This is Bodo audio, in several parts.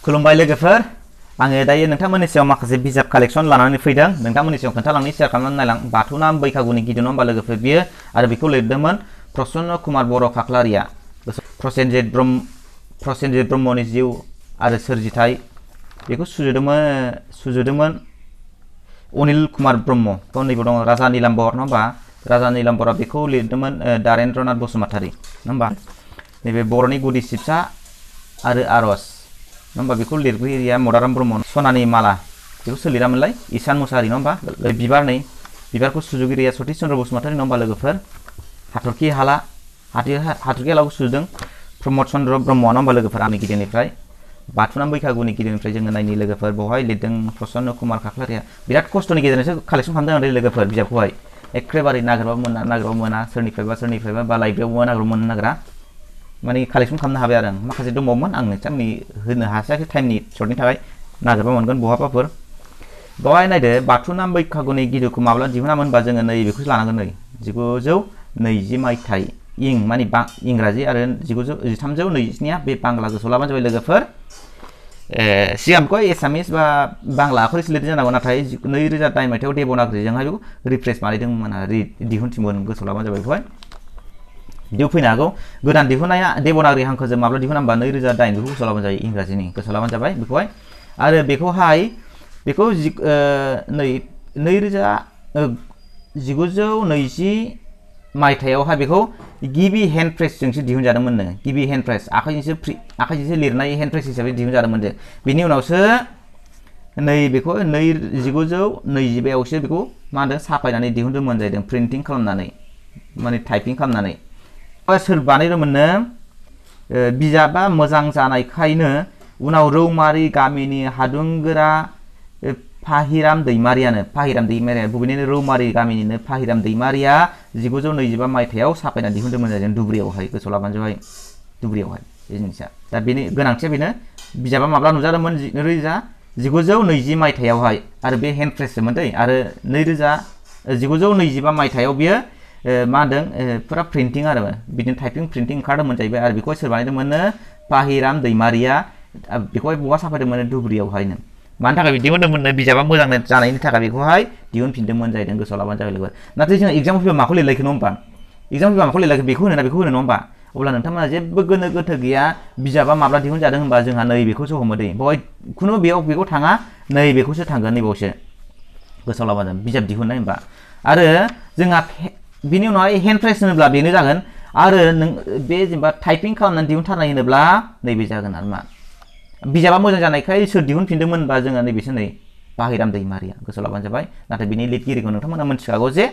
खुलुमबाय लोगोफोर आङो दायो नोंथांमोननि सायाव माखासे बिजाब कालेक्शन लानानै फैदों नोंथांमोननि सायाव खोन्थालांनि शेयार खालामनानै नायलां बाथौ नाम बैखागुनि गिदु नम्बा लोगोफोर बियो आरो बेखौ लिरदोंमोन प्रसन्न कुमार बर' खाख्लारिया प्रसेनजित ब्रह्मनि जिउ आरो सोरजिथाय बेखौ सुजुदोंमोन अनिल कुमार ब्रह्म नैबे दङ राजा नीलाम्बर नङा होमबा राजा नीलाम्बरा बेखौ लिरदोंमोन दारेन्द्रनाथ बसुमतारी नङा होमबा नैबे बर'नि गुदि सिबसा आरो आरज नम्बा बेखौ लिरगिरिया मदाराम ब्रह्म सनानि माला बेखौ सोलिरामोनलाय ईसान मुसाहारि नङा होमबा बिबारखौ सुजुगिरिया सतीश चन्द्र बसुमतारी नङा होमबा लोगोफोर हाथरखि हालाखौ सुजुदों प्रमद चन्द्र ब्रह्म नङा होमबा लोगोफोर आंनि गिदिरनिफ्राय बाथौ नाम बैखागुनि गिदिरनिफ्राय जोङो नायनि लोगोफोर बेवहाय लिरदों प्रसन्न कुमार खाख्लारिया बिराद खस्थ'नि गेजेरजोंसो कालेक्शन खालामदों आं लोगोफोर बिजाबखौहाय एखेबारे नागिरबाबो मोना सोरनिफ्रायबा बा लाइब्रेरियावबो नागिरबाबो मोननो नागिरा माने कालेक्शन खालामनो हाबाय आरो आं माखासे दंबावोमोन आं नोंथांनि होनो हायाखै टाइमनि सर्टनि थाखाय नागिरबा मोनगोन बहाबाफोर बेवहाय नायदो बाथौ नाम बैखागुनि गिदुखौ माब्ला दिहुनामोन होनबा जोङो नैबेखौसो लानांगोन नै 1920 मायथाइ इं माने इंराजि आरो 1320निया बे बांला गोसोआव लाबानो जाबाय लोगोफोर सिगां बेखौ एसामिस बा बांला आखरैसो लिरनाय जानांगौ नाथाय 2008 मायथाइयाव देबनागरिजोंहाय बेखौ रिफ्रेस बानायदोंमोन आरो दिहुनफिनदोंमोन गोसोआव लाबानो जाबाय बेखौहाय दिउ फैनो हागौ गोदान दिहुननाया देबनागरि हांखोजों माब्ला दिहुना होमबा 2008 बेखौ गोसोआव लाबानो जायो इंराजिनि गोसोआव लाबानो जाबाय बेखौहाय आरो बेखौ 1920 मायथाइयावहाय बेखौ गिबि हेन्ड प्रेसजोंसो दिहुनजादोंमोननो गिबि हेन्ड प्रेस आखाइजोंसो लिरनाय हेन्ड प्रेस हिसाबै दिहुनजादोंमोन बिनि उनावसो बेखौ 1922आवसो बेखौ मा होनदों साफायनानै दिहुनदोंमोन जाहैदों प्रिन्टिं खालामनानै माने टाइपिं खालामनानै सोर बानायदोंमोननो बिजाबा मोजां जानायखायनो उनाव रौमारि गामिनि हादुंगोरा फाहिराम दैमारिया बबेनिनो रौमारि गामिनिनो फाहिराम दैमारिया 1925 मायथाइयाव साफायना दिहुनदोंमोन जाहैदों धुब्रियावहाय गोसोआव लाबानो जाबाय धुब्रियावहाय बे जिनिसा दा बेनि गोनांथिया बेनो बिजाबा माब्ला नुजादोंमोन 1920 मायथाइयावहाय आरो बे हेन्ड प्रेससोमोन दै आरो 1925 मायथाइयाव बियो मा होनदों फुरा प्रिन्टिं आरो बिदिनो टाइपिं प्रिन्टिं ओंखारदोंमोन जाहैबाय आरो बेखौहाय सोर बानायदोंमोननो फाहिराम दैमारिया बेखौहाय बहा साफायदोंमोन धुब्रियावहायनो मानि थाखाय बिदि होनदोंमोन बिजाबा मोजां जानायनि थाखाय बेखौहाय दिहुनफिनदोंमोन जाहैदों गोसोआव लाबानो जाबाय लोगो नाथाय जों एग्जाम फैबा माखौ लिरलायखो नङा होमबा एग्जाम फैबा माखौ लिरलायखो बेखौ होनो नङा होमबा अब्ला नोंथांमोना जेबो गोनो गोथो गैया बिजाबा माब्ला दिहुनजादों होनबा जोंहा नैबेखौसो हमो दै बेवहाय खुनु बेखौ थाङा नैबेखौसो थांगोन नैबावसो गोसोआव लाबानो बिजाब दिहुननाय होनबा आरो जोंहा बिनि उनावहाय हेन्ड प्रेस होनोब्ला बेनो जागोन आरो नों बे जेनेबा टाइपिं खालामनानै दिहुनथारनाय होनोब्ला नैबे जागोन आरो मा बिजाबा मोजां जानायखाय सोर दिहुनफिनदोंमोन होनबा जोंहा नैबेसो फाहिराम दैमारिया गोसोआव लाबानो जाबाय नाथाय बिनि लिरगिरिखौ नोंथांमोना मिथिखागौ जे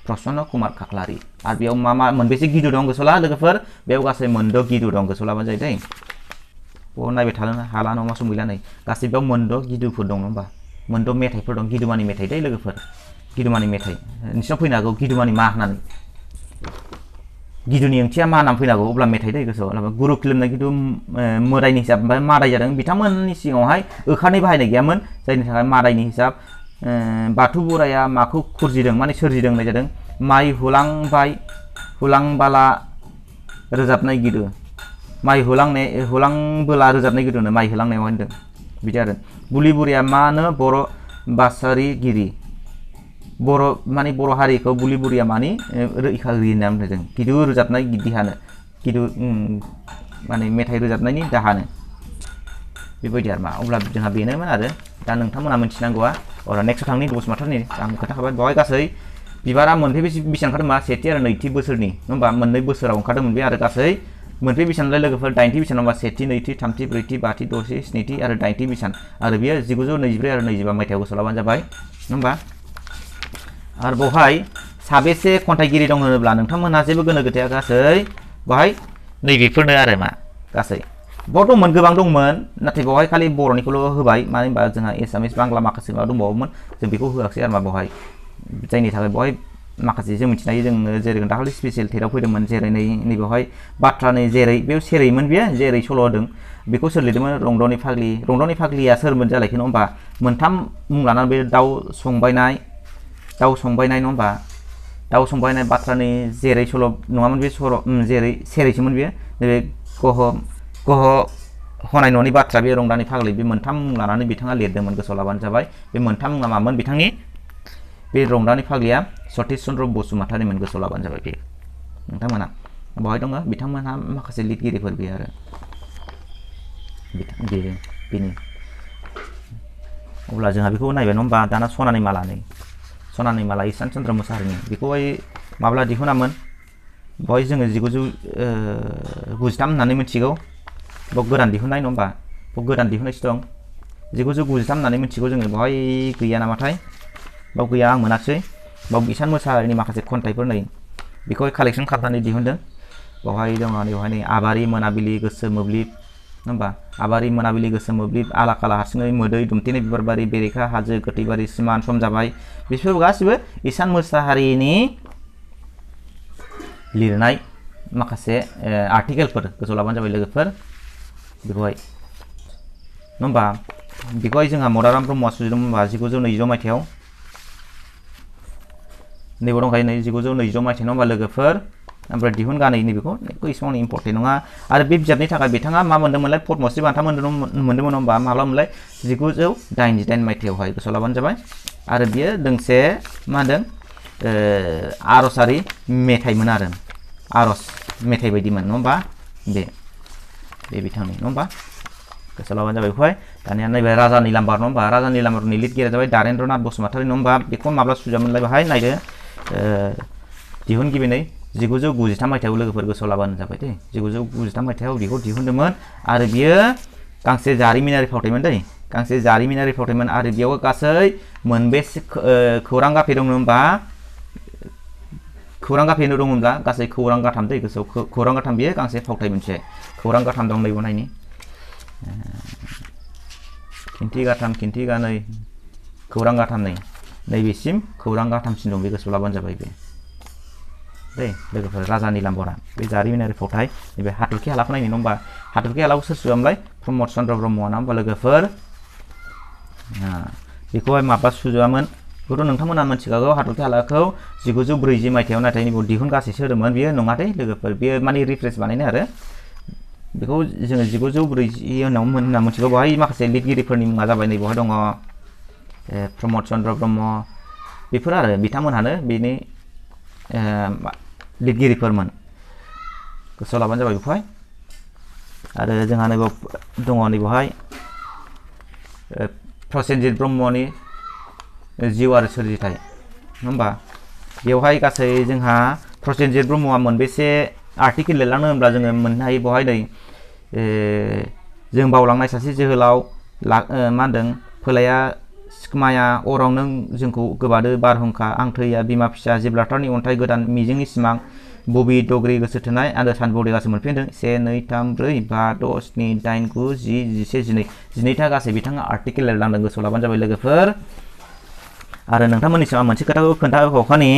प्रसन्न कुमार खाख्लारि आरो बेयाव मा मोनबेसे गिदु दं गोसोआव ला लोगोफोर बेयाव गासै 9 गिदु दं गोसोआव लाबानो जायो दै बेयाव नायबाय थानो हाला नङा सम गैला नै गासै बेयाव 9 गिदुफोर दं नङा होमबा 9 मेथाइफोर दं गिदुमानि मेथाइ दै लोगोफोर गिदुमानि मेथाइ नोंसिनाव फैनो हागौ गिदुमानि मा होननानै गिदुनि ओंथिया मा होननानै फैनो हागौ अब्ला मेथाइ दै गोसोआव गुरु खिलोमनाय गिदु मोदायनि हिसाब मादाय जादों बिथांमोननि सिगाङावहाय ओखारनि बाहायनाय गैयामोन जायनि थाखाय मादायनि हिसाब बाथौ बोराया माखौ खुरजिदों माने सोरजिदों होननाय जादों माइ हुलांबाला रोजाबनाय गिदु माइ हुलांबोला रोजाबनाय गिदुनो माइ होलांनायाव होनदों बिदि आरो बुलि बुरिया मानो बर' बासारिगिरि माने बर' हारिखौ बुलि बुरिया मानि रैखा होयो होनना बुंदों गिदु रोजाबनाय गिदु माने मेथाइ रोजाबनायनि दाहानो बेबायदि आरो मा अब्ला जोंहा बेनोमोन आरो दा नोंथांमोना मिथिनांगौआ अब्ला नेक्स्टआव थांनि बसुमतारिनि आं खोन्थाखाबाय बेवहाय गासै बिबारा मोनफै बेसेबां ओंखारदों मा सेथि आरो नैथि बोसोरनि नङा होमबा मोननै बोसोराव ओंखारदोंमोन बे आरो गासै मोनफै बेसेबांलाय लोगोफोर 8थि बेसेबां होमबा सेथि नैथि थामथि ब्रैथि बाथि द'थि स्निथि आरो 8थि बेसेबां आरो बेयो 1924 आरो 25 मायथाइयाव गोसोआव लाबानो जाबाय नङा होमबा आरो बेवहाय साबेसे खन्थाइगिरि दं होनोब्ला नोंथांमोनहा जेबो गोनो गोथोआ गासै बेवहाय नैबेफोरनो आरो मा गासै बहुत दंमोन गोबां दंमोन नाथाय बेवहाय खालि बर'निखौल' होबाय मानो होनबा जोंहा एसामिस बांला माखासे माबा दंबावोमोन जों बेखौ होआखै आरो मा बेवहाय जायनि थाखाय बेवहाय माखासे जों मिथिनाय जोङो जेरै दाखालि स्पेसियेल टेटआव फैदोंमोन जेरै नैबेवहाय बाथ्रानि जेरै बेयाव सेरैमोन बेयो जेरै सल' होदों बेखौ सोर लिरदोंमोन रंदनि फाग्लिया सोरमोन जालायखो नङा होमबा मोनथाम मुं लानानै बे दाउ संबायनाय नङा होमबा दाउ संबायनाय बाथ्रानि जेरै सल' नङामोन बे जेरै सेरैसोमोन बेयो नैबे हनाय न'नि बाथ्रा बे रंदानि फाग्लि बे मोनथाम मुं लानानै बिथाङा लिरदोंमोन गोसोआव लाबानो जाबाय बे मोनथाम मुङा मामोन बिथांनि बे रंदानि फाग्लिया सतीश चन्द्र बसुमतारीमोन गोसोआव लाबानो जाबाय बे नोंथांमोना बहाय दङ बिथांमोनहा माखासे लिरगिरिफोर बे आरो बेनि अब्ला जोंहा बेखौ नायबाय नङा होमबा दाना सनानि माला नै सनानि माला ईशान चन्द्र मोसाहारिनि बेखौहाय माब्ला दिहुनामोन बहाय जोङो 1993 होननानै मिथिगौ बाव गोदान दिहुननाय नङा होमबा बाव गोदान दिहुननायसो दं 1993 होननानै मिथिगौ जोङो बहाय गैया नामाथाय बाव गैया आं मोनाखिसै बाव ईशान मोसाहारिनि माखासे खन्थाइफोर नै बेखौहाय कालेक्सन खालामनानै दिहुनदों बावहाय दङ बेवहाय नै आबारि मोनाबिलि गोसो मोब्लिब नङा होमबा आबारि मोनाबिलि गोसो मोब्लिब आला खाला हारसिङै मोदै दुमथेनाय बिबारबारि बेरेखा हाजो गोथैबारि सिमान सम जाबाय बिसोर गासिबो ईशान मोसाहारिनि लिरनाय माखासे आर्टिकेलफोर गोसोआव लाबानो जाबाय लोगोफोर बेखौहाय नङा होमबा बेखौहाय जोंहा मदाराम ब्रह्मआ सुजुदोंमोन होनबा 1920 मायथाइयाव नैबो दंखायो नै 1920 मायथाइ नङा होमबा लोगोफोर ओमफ्राय दिहुनगानै नैबेखौ एसेबां इम्पर्टेन्ट नङा आरो बे बिजाबनि थाखाय बिथाङा मा मोन्दोंमोनलाय पद्मश्री बान्था मोन्दोंमोन होमबा माब्ला मोनलाय 1988 मायथाइयावहाय गोसोआव लाबानो जाबाय आरो बियो दोंसे मा होनदों आर'जारि मेथाइमोन आरो आर'ज मेथाइ बायदिमोन नङा होमबा बे बिथांनि नङा होमबा गोसोआव लाबानो जाबाय बेखौहाय दानिया नायबाय राजा नीलाम्बार नङा होमबा राजा नीलाम्बारनि लिरगिरिया जाबाय दारेन्द्रनाथ बसुमतारी नङा होमबा बेखौ माब्ला सुजुदोंमोनलाय बेहाय नायदो दिहुनगिरि नै 1993 मायथाइयाव लोगोफोर गोसोआव लाबानो जाबाय दे 1993 मायथाइयाव बेखौ दिहुनदोंमोन आरो बियो गांसे जारिमिनारि फावथायमोन दै गांसे जारिमिनारि फावथायमोन आरो बेयाव गासै मोनबेसे खौरां गाफे दंमोन होमबा खौरां गाफेनो दङब्ला गासै खौरां गाथाम दै गोसोआव खौरां गाथाम बियो गांसे फावथाय मोनसे खौरां गाथाम दं नैबो नायनि खिन्थि गाथाम खिन्थि गानै खौरां गाथाम नैबेसिम खौरां गाथामसिम दं बे गोसोआव लाबानो जाबाय बे दे लोगोफोर राजा नीलाम्बरा बे जारिमिनारि फावथाय नैबे हाथरखि हालाखौ नायनो नङा होमबा हाथरखि हालाखौ सोर सुजुआमोनलाय प्रमद चन्द्र ब्रह्मआ ना होमबा लोगोफोर बेखौहाय माब्ला सुजुआमोन बेखौथ' नोंथांमोना मिथिखागौ हाथरखि हालाखौ 1940 मायथाइयाव नाथाय नैबे दिहुनगासैसो होदोंमोन बियो नङा दे लोगोफोर बियो माने रिफ्रेस बानायनाय आरो बेखौ जोङो 1940 होनना मिथिगौ बेवहाय माखासे लिरगिरिफोरनि मुङा जाबाय नै बेवहाय दङ प्रमद चन्द्र ब्रह्म बेफोर आरो बिथांमोनहानो बेनि लिरगिरिफोरमोन गोसोआव लाबानो जाबाय बेखौहाय आरो जोंहा नैबाव दङ नैबावहाय प्रसेनजित ब्रह्मनि जिउ आरो सोरजिथाय नङा होमबा बेवहाय गासै जोंहा प्रसेनजित ब्रह्मआ मोनबेसे आर्टिकेल लिरलांनो होनब्ला जोङो मोननो हायो बेवहाय नै जों बावलांनाय सासे जोहोलाव मा होनदों फोलाया सिखमाया अराव नों जोंखौ गोबादो बारहुंखा आं थैया बिमा फिसा जिब्राल्टारनि अन्थाइ गोदान मिजिंनि सिमां बबि दग्रि गोसो थोनाय आरो सानबौदे गासै मोनफिनदों 1 2 3 4 5 6 7 8 9 10 11 12 गासै बिथाङा आर्टिकेल लिरलांदों गोसोआव लाबानो जाबाय लोगोफोर आरो नोंथांमोननिसिम आं मोनसे खोथाखौ खोन्थाबावखानि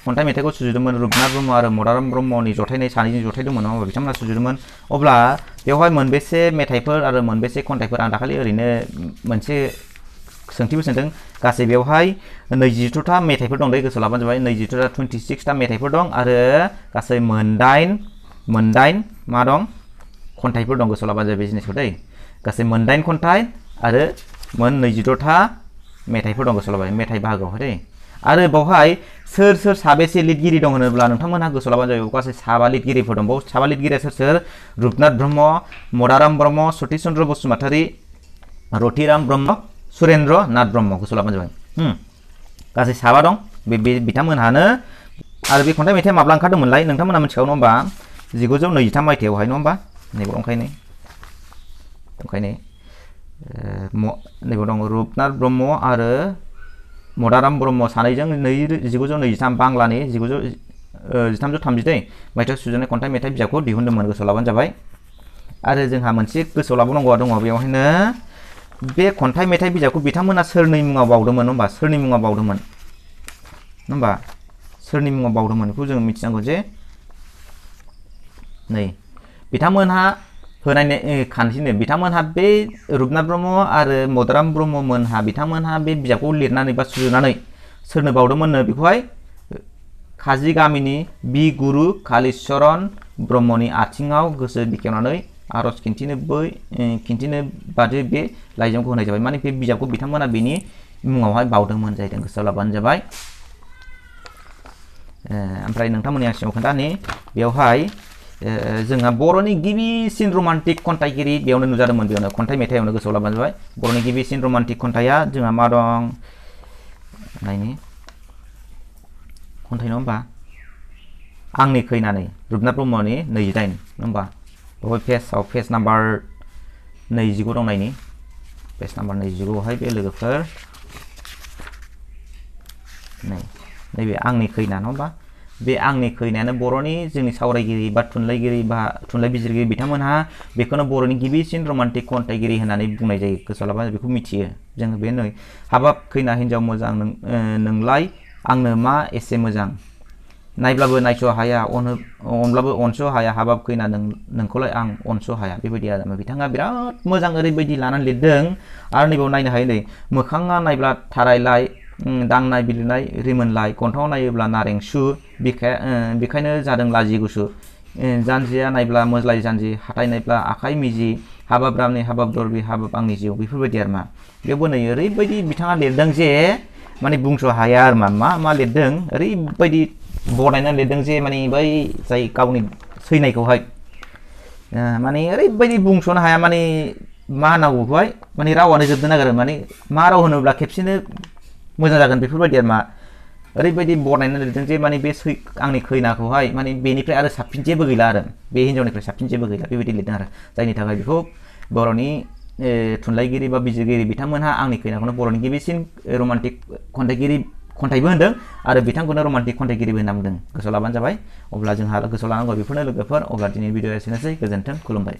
खन्थाइ मेथाइखौ सुजुदोंमोन रुपनाथ ब्रह्म आरो मदाराम ब्रह्मनि जथायनाय सानैनि जथाय दंमोन नङा होमबा बिथांमोना सुजुदोंमोन अब्ला बेवहाय मोनबेसे मेथाइफोर आरो मोनबेसे खन्थाइफोर आं दाखालि ओरैनो मोनसे सोंथिबो सोंदों गासै बेवहाय 22था मेथाइफोर दं दै गोसोआव लाबानो जाबाय 26था मेथाइफोर दं आरो गासै मोनदाइन मा दं खन्थाइफोर दं गोसोआव लाबानो जाबाय बे जिनिसखौ दै गासै मोनदाइन खन्थाइ आरो मोन 22था मेथाइफोर दं गोसोआव लाबाय मेथाइ बाहागोआवहाय दै आरो बावहाय सोर साबेसे लिरगिरि दं होनोब्ला नोंथांमोनहा गोसोआव लाबानो जाबाय गासै 7 लिरगिरिफोर दं बाव 7 लिरगिरिया सोर रुपनाथ ब्रह्म मदाराम ब्रह्म सतीश चन्द्र बसुमतारी रतिराम ब्रह्म सुरेन्द्र नाथ ब्रह्म गोसोआव लाबानो जाबाय गासै 7 दं बे बिथांमोनहानो आरो बे खन्थाइ मेथाइया माब्ला ओंखारदोंमोनलाय नोंथांमोना मिथिखागौ नङा होमबा 1923 मायथाइयावहाय नङा होमबा नैबे ओंखायनो नैबे दं रुपनाथ ब्रह्म आरो मदाराम ब्रह्म सानैजों 1923 बांलानि 1332 मायथाइयाव सुजुनाय खन्थाइ मेथाइ बिजाबखौ दिहुनदोंमोन गोसोआव लाबानो जाबाय आरो जोंहा मोनसे गोसोआव लाबावनांगौआ दङ बेवहायनो बे खन्थाइ मेथाइ बिजाबखौ बिथांमोना सोरनि मुङाव बावदोंमोन होमबा सोरनि मुङाव बावदोंमोन होमबा सोरनि मुङाव बावदोंमोन बेखौ जों मिथिनांगौ जे नै बिथांमोनहा होनाय खान्थिनो बिथांमोनहा बे रुपनाथ ब्रह्म आरो मदाराम ब्रह्म मोनहा बिथांमोनहा बे बिजाबखौ लिरनानै बा सुजुनानै सोरनो बावदोंमोननो बेखौहाय काजि गामिनि बि गुरु कालिचरन ब्रह्मनि आथिङाव गोसो बेखेवनानै आरज खिन्थिनो बादि बे लाइजामखौ होनाय जाबाय माने बे बिजाबखौ बिथांमोना बेनि मुङावहाय बावदोंमोन जाहैदों गोसोआव लाबानो जाबाय ओमफ्राय नोंथांमोननि आं सिगाङाव खोन्थानि बेवहाय जोंहा बर'नि गिबिसिन रमान्टिक खन्थाइगिरि बेयावनो नुजादोंमोन बेयावनो खन्थाइ मेथाइयावनो गोसोआव लाबानो जाबाय बर'नि गिबिसिन रमान्टिक खन्थाइया जोंहा मा दं नायनि खन्थाइ नङा होमबा आंनि खैनानै रुपनाथ ब्रह्मनि 29 नङा होमबा बेवहाय पेज नाम्बार 29 दं नायनि पेज नाम्बार 29 आवहाय बे लोगोफोर नैबे आंनि खैना नङा होमबा बे आंनि खैनायानो बर'नि जोंनि सावरायगिरि बा थुनलाइगिरि बा थुनलाइ बिजिरगिरि बिथांमोनहा बेखौनो बर'नि गिबिसिन रमान्टिक खन्थाइगिरि होननानै बुंनाय जायो गोसोआव लाबा बेखौ मिथियो जोङो बे नै हाबाब खैना हिनजाव मोजां नोंलाय आंनो मा एसे मोजां नायब्लाबो नायस' हाया अनब्लाबो अनस' हाया हाबाब खैना नोंखौलाय आं अनस' हाया बेबायदि आरो बिथाङा बिराद मोजां ओरैबायदि लानानै लिरदों आरो नैबाव नायनो हायो नै मोखाङा नायब्ला थारायलाय दांनाय बिलिरनाय रिमोनलाय गन्थङाव नायोब्ला नारें सु बेखायनो जादों लाजि गुसु जानजिया नायब्ला मोज्लाय जानजि हाथाय नायब्ला आखाइ मिजि हाबाब रामनि हाबाब दरबि हाबाब आंनि जिउ बेफोरबायदि आरो मा बेयावबो नै ओरैबायदि बिथाङा लिरदों जे माने बुंस' हाया आरो मा लिरदों ओरैबायदि बनायनानै लिरदों जे माने बै जाय गावनि सैनायखौहाय माने ओरैबायदि बुंस'नो हाया माने मा होनांगौ बेखौहाय माने रावानो जोबनो नागिरो माने मा राव होनोब्ला खेबसेनो मोजां जागोन बेफोरबायदि आरो मा ओरैबायदि बनायनानै लिरदों जे माने बे आंनि खैनाखौहाय माने बेनिफ्राय आरो साबसिन जेबो गैला आरो बे हिनजावनिफ्राय साबसिन जेबो गैला बेबायदि लिरदों आरो जायनि थाखाय बेखौ बर'नि थुनलाइगिरि बा बिजिरगिरि बिथांमोनहा आंनि खैनाखौनो बर'नि गिबिसिन रमान्टिक खन्थाइबो होनदों आरो बिथांखौनो रमान्टिक खन्थाइगिरिबो होनना बुंदों गोसोआव लाबानो जाबाय अब्ला जोंहा गोसोआव लानांगौ बेफोरनो लोगोफोर अब्ला दिनैनि भिडिअआ एसेनोसै गोजोन्थों खुलुमबाय।